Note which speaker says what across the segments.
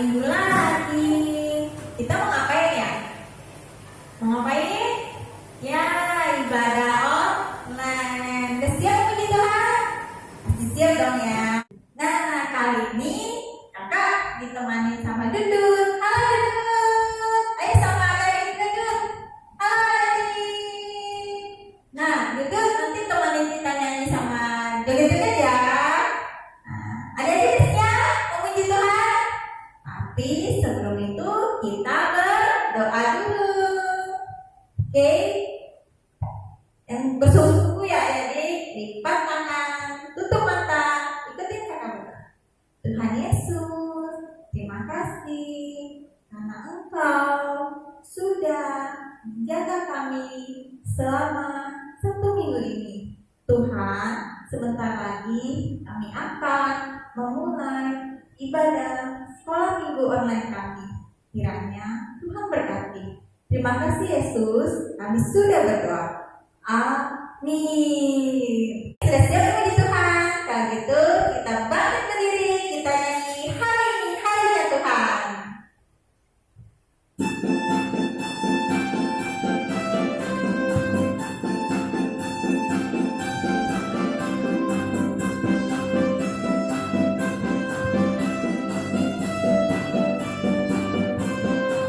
Speaker 1: minggu lagi. Kita mau ngapain ya? Mau ngapain? Ya, ibadah online. Udah siap puji Tuhan? Pasti siap dong ya. Nah, kali ini kakak ditemani sama Dudut. Halo Dudut. Ayo sama adik Dudut. Halo adik. Nah, Dudut nanti temenin kita nyanyi sama joget-joget ya. Adik-adik siap memuji Tuhan? Tapi sebelum itu kita berdoa dulu. Oke? Yang bersungguh-sungguh ya adik, lipat tangan, tutup mata, ikutin kata berdoa. Tuhan Yesus, terima kasih karena Engkau sudah menjaga kami selama 1 minggu ini. Tuhan, sebentar lagi kami akan memulai ibadah sekolah minggu online kami. Kiranya Tuhan berkati. Terima kasih Yesus, kami sudah berdoa. Amin. Sudah siap puji Tuhan? Kalau gitu kita bangkit berdiri, kita nyanyi hari ini harinya Tuhan.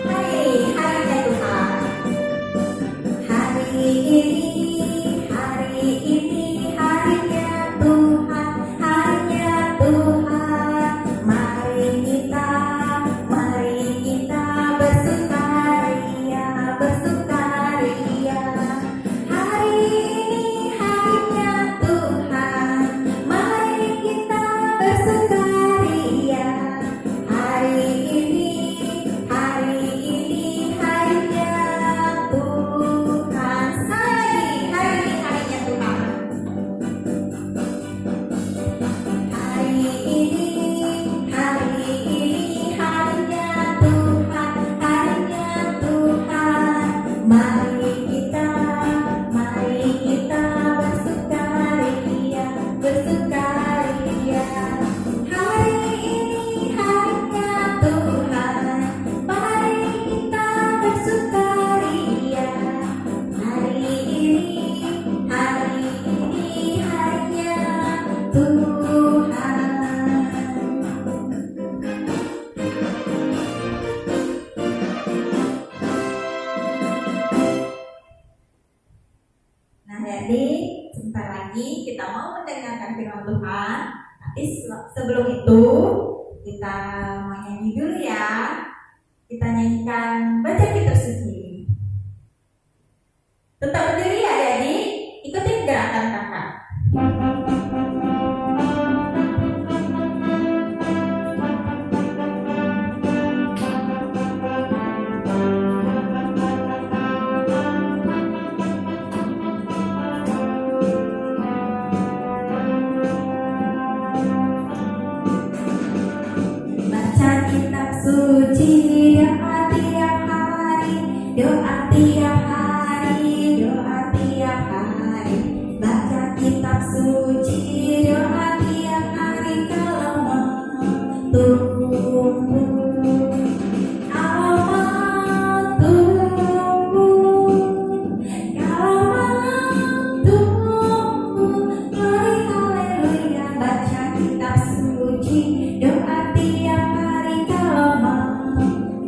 Speaker 1: Harinya Tuhan. Hari ini harinya Tuhan, harinya Tuhan. Mari kita bersukaria, bersukaria. Hari ini harinya Tuhan, mari kita bersukaria. Hari ini harinya Tuhan. Hari ini harinya Tuhan. Hari ini harinya Tuhan, harinya Tuhan. Mari kita bersukaria, bersukaria. Hari ini harinya Tuhan, mari kita bersukaria. Hari ini harinya Tuhan. Nah, jadi sebentar lagi kita mau mendengarkan firman Tuhan. Tapi sebelum itu kita mau nyanyi dulu ya. Kita nyanyikan baca kitab suci. Tetap berdiri ya adik-adik, ikutin gerakan kakak. Baca kitab suci, doa tiap hari, doa tiap hari, doa tiap hari. Baca kitab suci, doa tiap hari kalau mau tumbuh. Kalau mau tumbuh, glory haleluya. Baca kitab suci, doa tiap hari kalau mau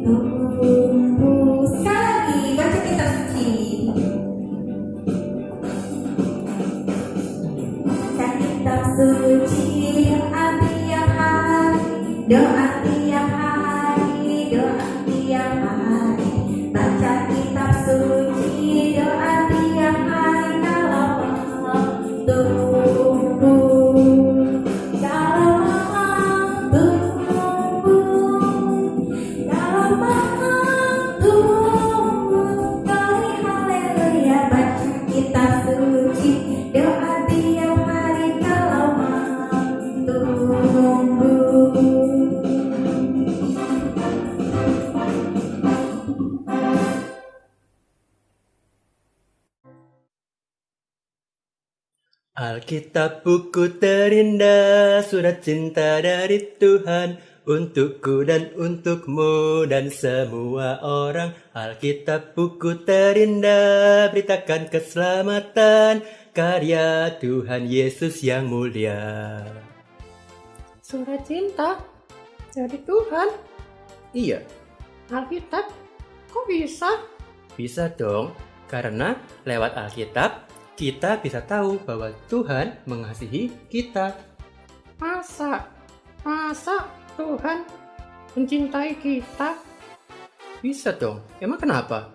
Speaker 1: tumbuh. Sekali lagi baca kitab suci. Baca kitab suci, doa tiap hari, doa tiap hari, doa tiap hari. Baca kitab suci, doa tiap hari kalau mau tumbuh. Kalau mau tumbuh, glory haleluya. Baca kitab suci, doa tiap hari kalau mau tumbuh.
Speaker 2: Alkitab buku terindah, surat cinta dari Tuhan Untukku dan untukmu dan semua orang, Alkitab buku terindah, beritakan keselamatan, karya Tuhan Yesus yang mulia.
Speaker 3: Surat cinta dari Tuhan.
Speaker 2: Iya,
Speaker 3: Alkitab, kok bisa?
Speaker 2: bisa dong, karena lewat Alkitab kita bisa tahu bahwa Tuhan mengasihi kita.
Speaker 3: Masa Tuhan mencintai kita?
Speaker 2: Bisa dong, emang kenapa?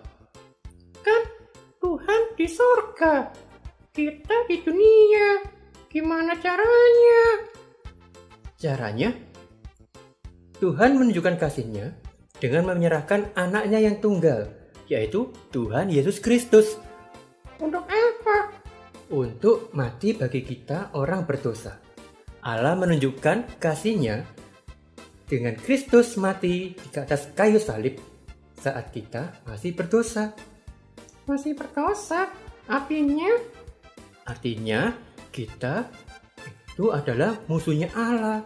Speaker 3: Kan Tuhan di surga, kita di dunia. Gimana caranya?
Speaker 2: Caranya, Tuhan menunjukkan kasih-Nya dengan menyerahkan anaknya yang tunggal, yaitu Tuhan Yesus Kristus,
Speaker 3: Untuk apa?
Speaker 2: untuk mati bagi kita orang berdosa. Allah menunjukkan kasih-Nya dengan Kristus mati di atas kayu salib saat kita masih berdosa.
Speaker 3: Masih berdosa?
Speaker 2: Artinya, kita itu adalah musuhnya Allah.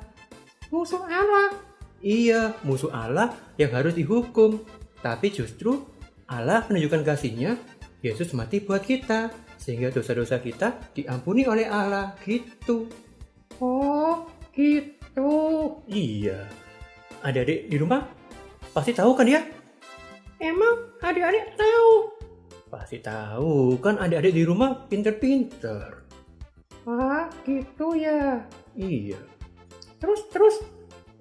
Speaker 3: Musuh Allah.
Speaker 2: Iya, musuh Allah yang harus dihukum. Tapi justru Allah menunjukkan kasih-Nya, Yesus mati buat kita, sehingga dosa-dosa kita diampuni oleh Allah, gitu.
Speaker 3: Oh, gitu.
Speaker 2: Iya. Adik-adik di rumah pasti tahu kan ya?
Speaker 3: Emang adik-adik tahu?
Speaker 2: Pasti tahu, kan adik-adik di rumah pinter-pinter.
Speaker 3: Wah, gitu ya.
Speaker 2: Iya,
Speaker 3: Terus,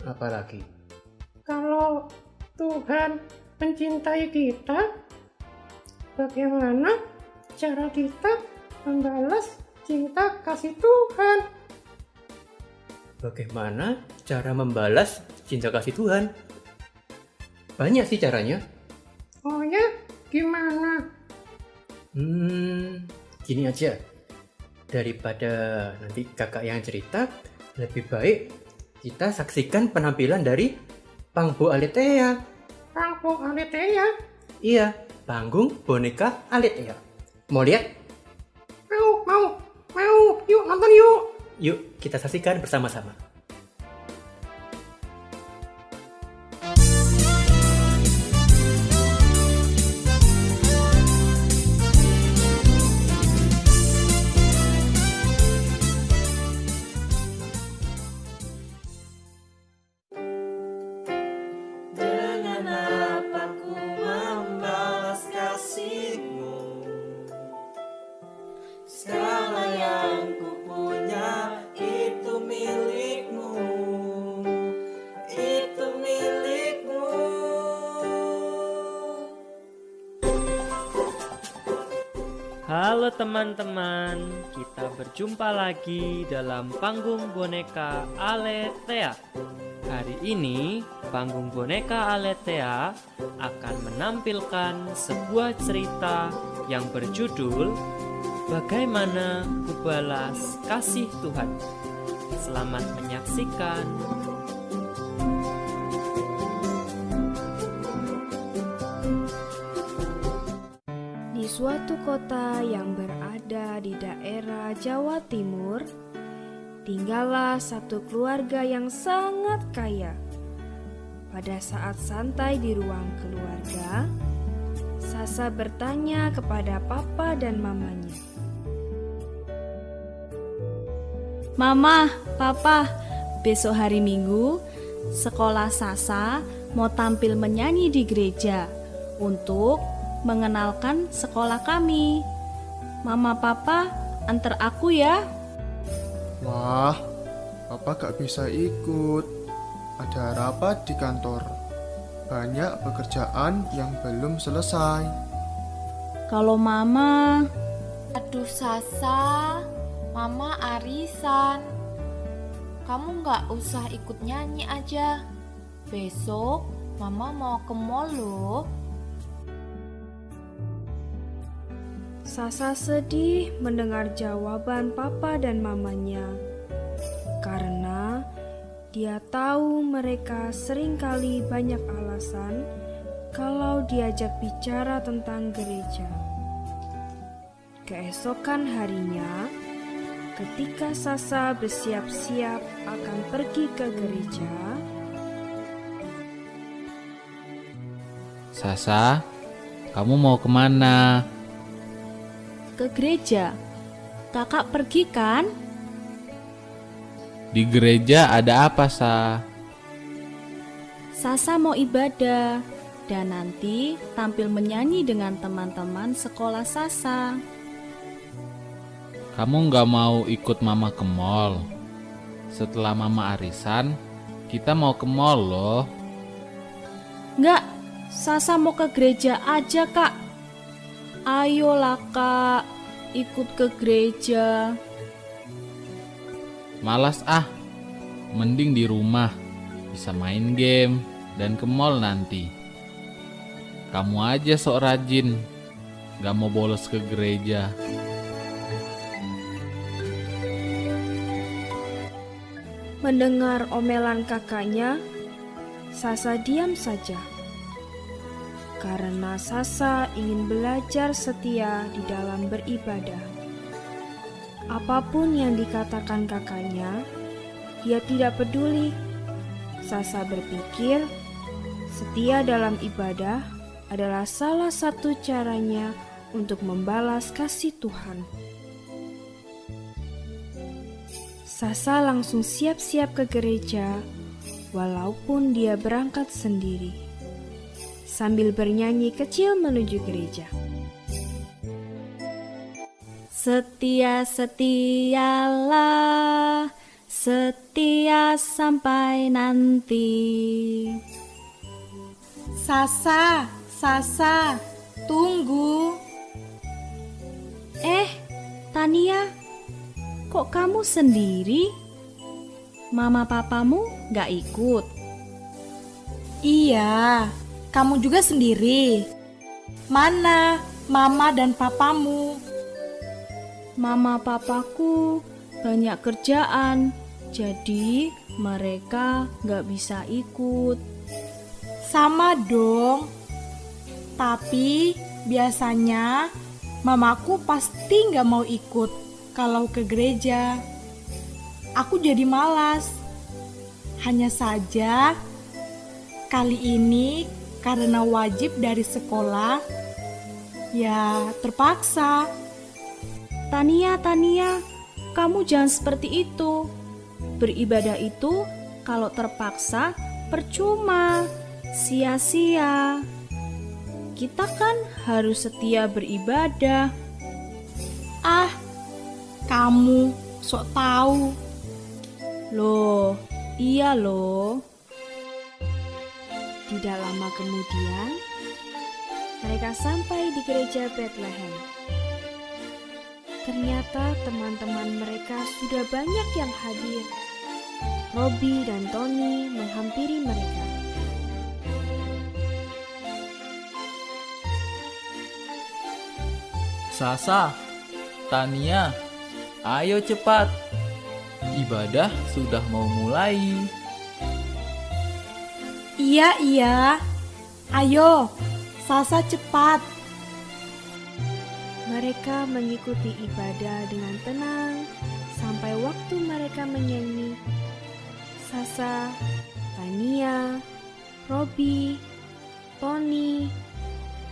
Speaker 2: apalagi?
Speaker 3: kalau Tuhan mencintai kita, bagaimana cara kita membalas cinta kasih Tuhan?
Speaker 2: Bagaimana cara membalas cinta kasih Tuhan? Banyak sih caranya.
Speaker 3: Oh ya, gimana?
Speaker 2: Gini aja. Daripada nanti kakak yang cerita, lebih baik kita saksikan penampilan dari Pangbo Aletheia.
Speaker 3: Panggung Aletheia?
Speaker 2: Iya, panggung boneka Aletheia. Mau lihat?
Speaker 3: Mau. Yuk, nonton yuk.
Speaker 2: Yuk, kita saksikan bersama-sama.
Speaker 4: Dengan apa ku membalas kasih-Mu? Segala yang ku punya itu milik-Mu, itu milik-Mu.
Speaker 5: Halo teman-teman, kita berjumpa lagi dalam panggung boneka Aletheia. Hari ini, panggung boneka Aletheia akan menampilkan sebuah cerita yang berjudul Bagaimana Kubalas Kasih Tuhan. Selamat menyaksikan.
Speaker 6: Di suatu kota yang berada di daerah Jawa Timur, tinggallah satu keluarga yang sangat kaya. Pada saat santai di ruang keluarga, Sasa bertanya kepada papa dan mamanya.
Speaker 7: Mama, Papa, besok hari Minggu, sekolah Sasa mau tampil menyanyi di gereja untuk mengenalkan sekolah kami. Mama, Papa, antar aku ya.
Speaker 8: Wah, Papa gak bisa ikut. Ada rapat di kantor. Banyak pekerjaan yang belum selesai.
Speaker 7: Kalau Mama,
Speaker 9: Aduh Sasa, Mama arisan. Kamu gak usah ikut nyanyi aja. Besok Mama mau ke mall loh.
Speaker 6: Sasa sedih mendengar jawaban papa dan mamanya. Karena dia tahu mereka seringkali banyak alasan kalau diajak bicara tentang gereja. Keesokan harinya, ketika Sasa bersiap-siap akan pergi ke gereja,
Speaker 10: Sasa, kamu mau kemana?
Speaker 7: Ke gereja. Kakak pergi kan?
Speaker 10: Di gereja ada apa, Sa?
Speaker 7: Sasa mau ibadah dan nanti tampil menyanyi dengan teman-teman sekolah Sasa.
Speaker 10: Kamu nggak mau ikut Mama ke mall? Setelah Mama arisan, kita mau ke mall loh.
Speaker 7: Nggak, Sasa mau ke gereja aja, Kak. Ayolah, Kak, ikut ke gereja.
Speaker 10: Malas ah, mending di rumah, bisa main game dan ke mall nanti. Kamu aja sok rajin, nggak mau bolos ke gereja.
Speaker 6: Mendengar omelan kakaknya, Sasa diam saja. Karena Sasa ingin belajar setia di dalam beribadah. Apapun yang dikatakan kakaknya, dia tidak peduli. Sasa berpikir, setia dalam ibadah adalah salah satu caranya untuk membalas kasih Tuhan. Sasa langsung siap-siap ke gereja, walaupun dia berangkat sendiri, sambil bernyanyi kecil menuju gereja.
Speaker 7: Setia-setialah, setia sampai nanti.
Speaker 11: Sasa, tunggu.
Speaker 7: Tania, kok kamu sendiri? Mama papamu gak ikut?
Speaker 11: Iya, kamu juga sendiri. Mana mama dan papamu?
Speaker 7: Mama papaku banyak kerjaan, jadi mereka gak bisa ikut.
Speaker 11: Sama dong. Tapi biasanya mamaku pasti gak mau ikut kalau ke gereja. Aku jadi malas. Hanya saja kali ini karena wajib dari sekolah, ya terpaksa.
Speaker 7: Tania, kamu jangan seperti itu. Beribadah itu kalau terpaksa percuma, sia-sia. Kita kan harus setia beribadah.
Speaker 11: Ah, kamu sok tahu.
Speaker 7: Loh, iya loh.
Speaker 6: Tidak lama kemudian, mereka sampai di gereja Bethlehem. Ternyata teman-teman mereka sudah banyak yang hadir. Robi dan Tony menghampiri mereka.
Speaker 12: Sasa, Tania, ayo cepat. Ibadah sudah mau mulai.
Speaker 11: Iya. Ayo, Sasa cepat.
Speaker 6: Mereka mengikuti ibadah dengan tenang sampai waktu mereka menyanyi. Sasa, Tania, Robi, Tony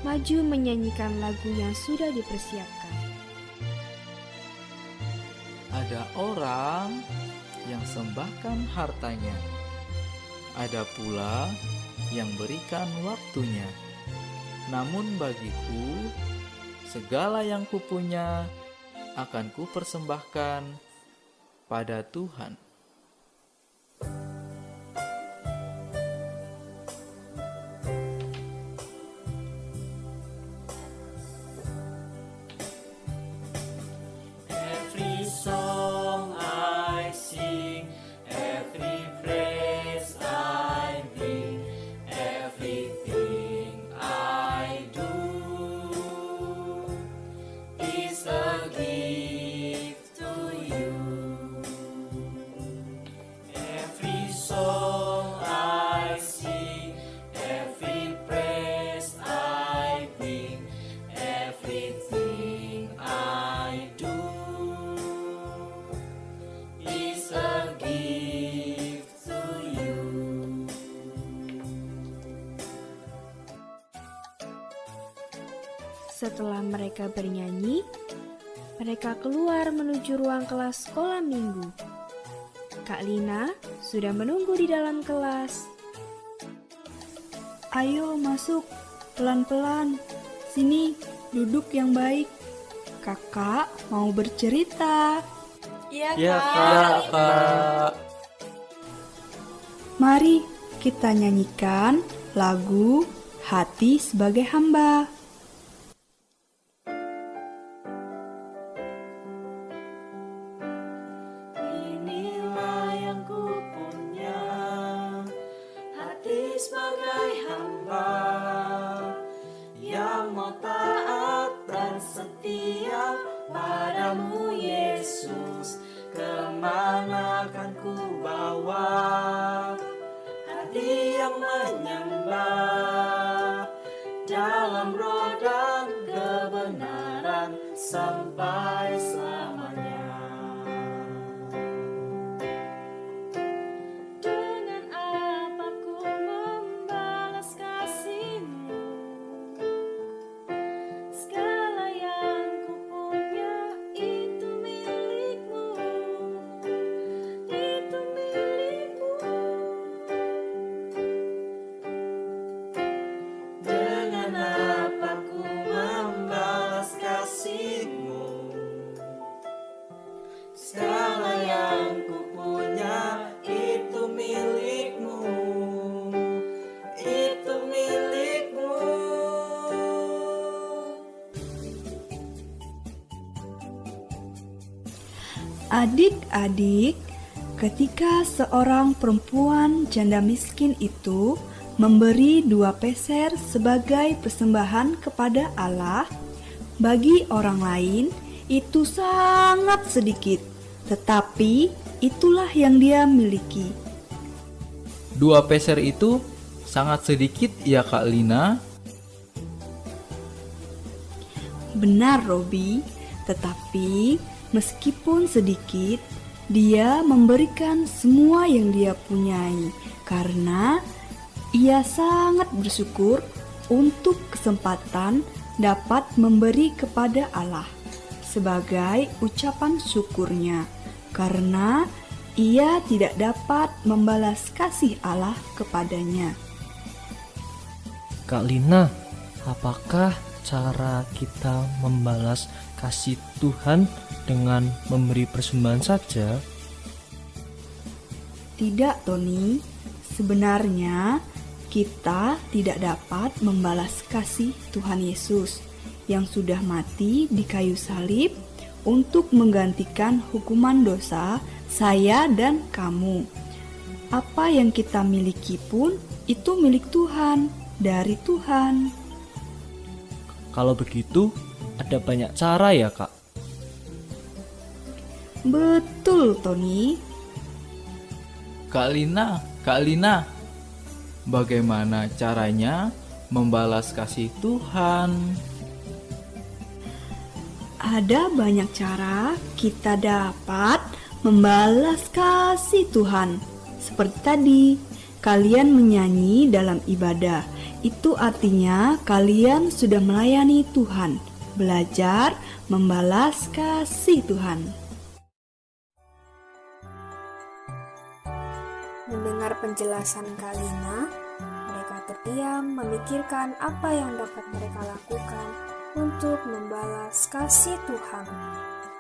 Speaker 6: maju menyanyikan lagu yang sudah dipersiapkan.
Speaker 12: Ada orang yang sembahkan hartanya. Ada pula yang berikan waktunya. Namun bagiku, segala yang kupunya akan kupersembahkan pada Tuhan.
Speaker 4: Every song I sing, every praise I bring, everything I do is a gift to you.
Speaker 6: Setelah mereka bernyanyi, mereka keluar menuju ruang kelas sekolah minggu. Kak Lina sudah menunggu di dalam kelas.
Speaker 11: Ayo masuk, pelan-pelan. Sini, duduk yang baik. Kakak mau bercerita.
Speaker 12: Ya, Kak.
Speaker 11: Mari kita nyanyikan lagu Hati Sebagai Hamba.
Speaker 4: Inilah yang ku punya, hati sebagai hamba, yang mau taat dan setia padamu Yesus. Kemana akan ku bawa hati yang menyembah, dalam roh dan kebenaran sampai selamanya. Dengan apa ku membalas kasih-Mu, segala yang ku punya itu milik-Mu, itu milik-Mu. Dengan apa ku membalas kasih-Mu, segala yang ku punya itu milik-Mu, itu milik-Mu.
Speaker 11: Adik-adik, ketika seorang perempuan janda miskin itu memberi 2 peser sebagai persembahan kepada Allah, bagi orang lain itu sangat sedikit, tetapi itulah yang dia miliki.
Speaker 12: 2 peser itu sangat sedikit ya Kak Lina.
Speaker 11: Benar, Robi, tetapi meskipun sedikit, dia memberikan semua yang dia punyai karena ia sangat bersyukur untuk kesempatan dapat memberi kepada Allah sebagai ucapan syukurnya, karena ia tidak dapat membalas kasih Allah kepadanya.
Speaker 13: Kak Lina, apakah cara kita membalas kasih Tuhan dengan memberi persembahan saja?
Speaker 11: Tidak, Tony. Sebenarnya kita tidak dapat membalas kasih Tuhan Yesus yang sudah mati di kayu salib untuk menggantikan hukuman dosa saya dan kamu. Apa yang kita miliki pun itu milik Tuhan, dari Tuhan.
Speaker 13: Kalau begitu, ada banyak cara ya, Kak?
Speaker 11: Betul, Tony.
Speaker 12: Kak Lina, bagaimana caranya membalas kasih Tuhan?
Speaker 11: Ada banyak cara kita dapat membalas kasih Tuhan. Seperti tadi, kalian menyanyi dalam ibadah. Itu artinya kalian sudah melayani Tuhan, belajar membalas kasih Tuhan.
Speaker 6: Mendengar penjelasan Kak Lina, mereka terdiam memikirkan apa yang dapat mereka lakukan untuk membalas kasih Tuhan.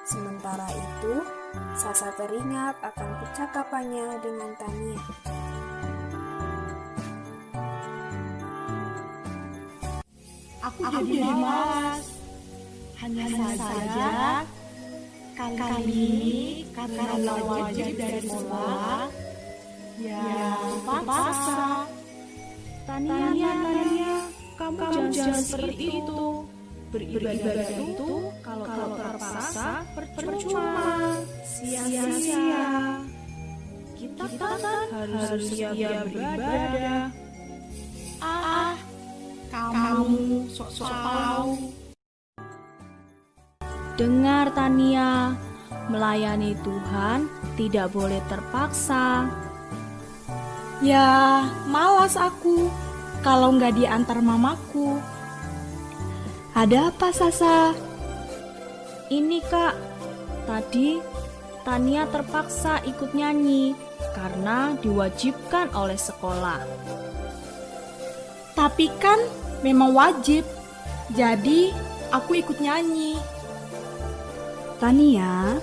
Speaker 6: Sementara itu, Sasa teringat akan percakapannya dengan Tania.
Speaker 11: Aku jadi malas. Hanya saja kali ini karena wajib dari sekolah, ya terpaksa. Tania, kamu jangan seperti itu. Beribadah itu kalau terpaksa percuma, sia-sia. Kita kan harus siap beribadah. Kamu sok-sok tahu.
Speaker 7: Dengar Tania, melayani Tuhan tidak boleh terpaksa.
Speaker 11: Ya, malas aku kalau nggak diantar mamaku. Ada apa, Sasa?
Speaker 6: Ini Kak, tadi Tania terpaksa ikut nyanyi karena diwajibkan oleh sekolah.
Speaker 14: Tapi kan memang wajib, jadi aku ikut nyanyi.
Speaker 11: Tania,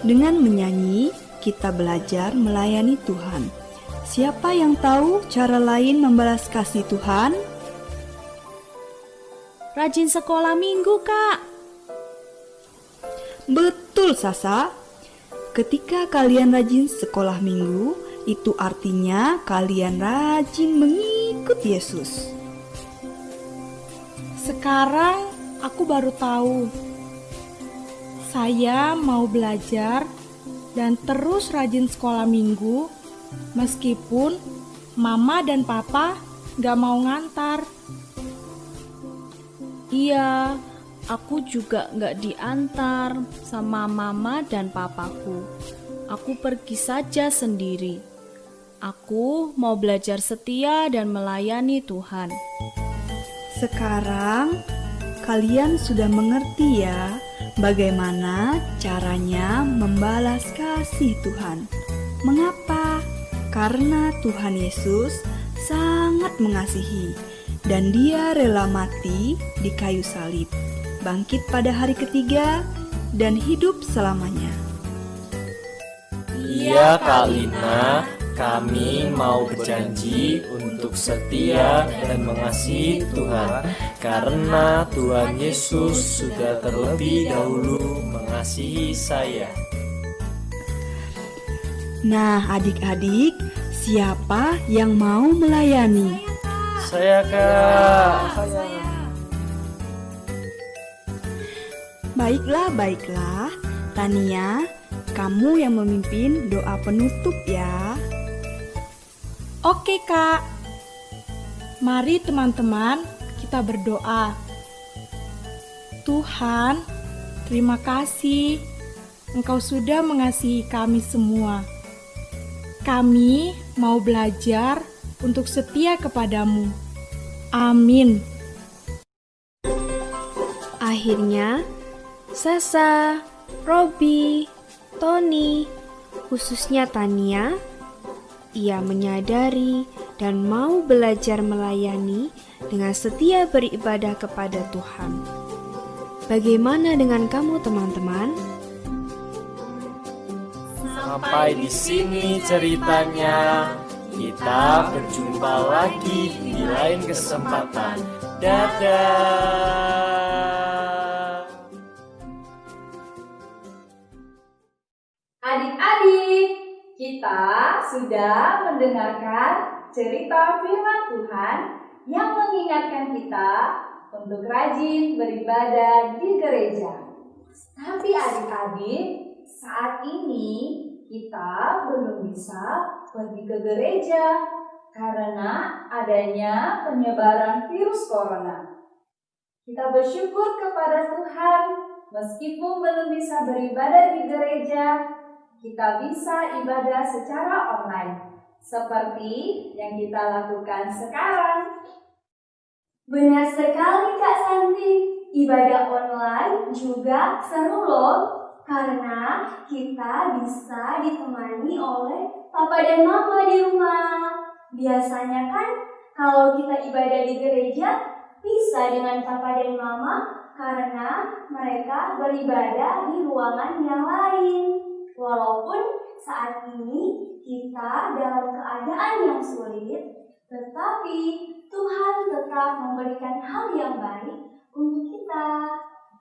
Speaker 11: dengan menyanyi kita belajar melayani Tuhan. Siapa yang tahu cara lain membalas kasih Tuhan?
Speaker 6: Rajin sekolah minggu, Kak.
Speaker 11: Betul, Sasa. Ketika kalian rajin sekolah minggu, itu artinya kalian rajin mengikut Yesus.
Speaker 14: Sekarang aku baru tahu. Saya mau belajar dan terus rajin sekolah minggu, meskipun Mama dan Papa gak mau ngantar.
Speaker 6: Iya, aku juga gak diantar sama Mama dan Papaku. Aku pergi saja sendiri. Aku mau belajar setia dan melayani Tuhan.
Speaker 11: Sekarang kalian sudah mengerti ya bagaimana caranya membalas kasih Tuhan. Mengapa? Karena Tuhan Yesus sangat mengasihi dan Dia rela mati di kayu salib, bangkit pada hari ketiga, dan hidup selamanya.
Speaker 13: Iya Kak Lina, kami mau berjanji untuk setia dan mengasihi Tuhan, karena Tuhan Yesus sudah terlebih dahulu mengasihi saya.
Speaker 11: Nah, adik-adik, siapa yang mau melayani?
Speaker 13: Saya Kak.
Speaker 11: Baiklah. Tania, kamu yang memimpin doa penutup ya.
Speaker 14: Oke Kak. Mari teman-teman kita berdoa. Tuhan, terima kasih Engkau sudah mengasihi kami semua. Kami mau belajar untuk setia kepadamu. Amin.
Speaker 6: Akhirnya, Sasa, Robi, Tony, khususnya Tania, ia menyadari dan mau belajar melayani dengan setia beribadah kepada Tuhan. Bagaimana dengan kamu, teman-teman?
Speaker 13: Sampai di sini ceritanya. Kita berjumpa lagi di lain kesempatan. Dadah.
Speaker 1: Adik-adik, kita sudah mendengarkan cerita firman Tuhan yang mengingatkan kita untuk rajin beribadah di gereja. Tapi adik-adik, saat ini kita belum bisa pergi ke gereja karena adanya penyebaran virus corona. Kita bersyukur kepada Tuhan, meskipun belum bisa beribadah di gereja, kita bisa ibadah secara online, seperti yang kita lakukan sekarang.
Speaker 15: Benar sekali Kak Santi, ibadah online juga seru loh, karena kita bisa ditemani oleh Papa dan Mama di rumah. Biasanya kan kalau kita ibadah di gereja bisa dengan Papa dan Mama karena mereka beribadah di ruangan yang lain. Walaupun saat ini kita dalam keadaan yang sulit, tetapi Tuhan tetap memberikan hal yang baik untuk kita.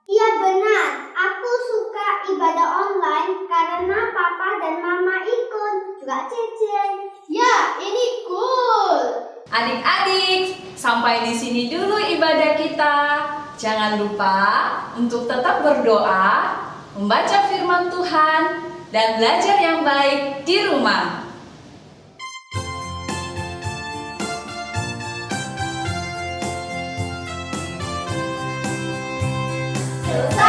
Speaker 16: Iya benar, aku suka ibadah online karena Papa dan Mama ikut, juga Cece. Ya, ini cool.
Speaker 1: Adik-adik, sampai di sini dulu ibadah kita. Jangan lupa untuk tetap berdoa, membaca firman Tuhan, dan belajar yang baik di rumah.
Speaker 16: Selesai.